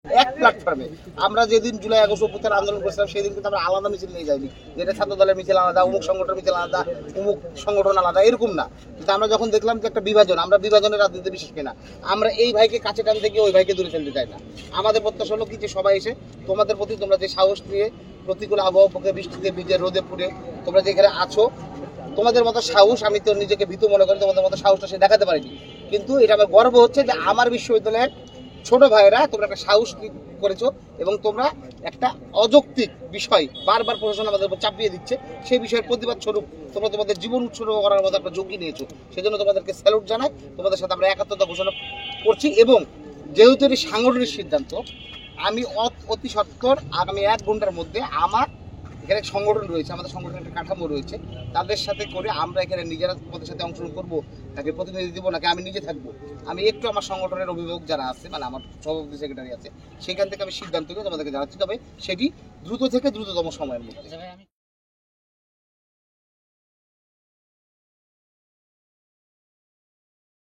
এক প্ল্যাটফর্মে আমরা যেদিন জুলাই আগস্ট অভ্যুত্থান আন্দোলন করেছিলাম সেদিন কিন্তু আমরা আলাদা মিছিল নিয়ে যাইনি, যেটা ছাত্র দলের মিছিল আলাদা, অমুক সংগঠনের মিছিল আলাদা, অমুক সংগঠন আলাদা, এরকম না। কিন্তু আমরা যখন দেখলাম যে একটা বিভাজন, আমরা বিভাজনের রাজনীতি বিশ্বাস করি না। আমরা এই ভাইকে কাছে টানতে গিয়ে ওই ভাইকে দূরে ফেলতে চাই না। আমাদের প্রত্যাশা হলো কি যে সবাই এসে তোমাদের প্রতি তোমরা যে সাহস নিয়ে প্রতিকূল আবহাওয়া পক্ষে বৃষ্টিতে ভিজে রোদে পুড়ে তোমরা যেখানে আছো, তোমাদের মতো সাহস আমি তো নিজেকে ভীতু মনে করি, তোমাদের মতো সাহসটা সে দেখাতে পারিনি। কিন্তু এটা আমার গর্ব হচ্ছে যে আমার বিশ্ববিদ্যালয়ের ছোট ভাইয়েরা তোমরা একটা সাহস করেছো এবং তোমরা একটা অযৌক্তিক বিষয় বারবার প্রশাসন আমাদের উপর চাপিয়ে দিচ্ছে, সেই বিষয়ের প্রতিবাদ স্বরূপ তোমরা তোমাদের জীবন উৎসর্গ করার মতো একটা ঝুঁকি নিয়েছো। সেজন্য তোমাদেরকে স্যালুট জানাই। তোমাদের সাথে আমরা একাত্মতা ঘোষণা করছি এবং যেহেতু এটি সাংগঠনিক সিদ্ধান্ত, আমি অতি সত্বর আগামী 1 ঘন্টার মধ্যে আমার এখানে সংগঠন রয়েছে, আমাদের সংগঠনের একটা কাঠামো রয়েছে, তাদের সাথে করে আমরা এখানে নিজেরা তোমাদের সাথে অংশগ্রহণ করবো, তাকে প্রতিনিধি দিব নাকি আমি নিজে থাকবো। আমি একটু আমার সংগঠনের অভিভাবক যারা আছে, মানে আমার সভাপতি সেক্রেটারি আছে, সেখান থেকে আমি সিদ্ধান্ত নিয়ে তোমাদেরকে জানাচ্ছি, তবে সেটি দ্রুত থেকে দ্রুততম সময়ের মধ্যে।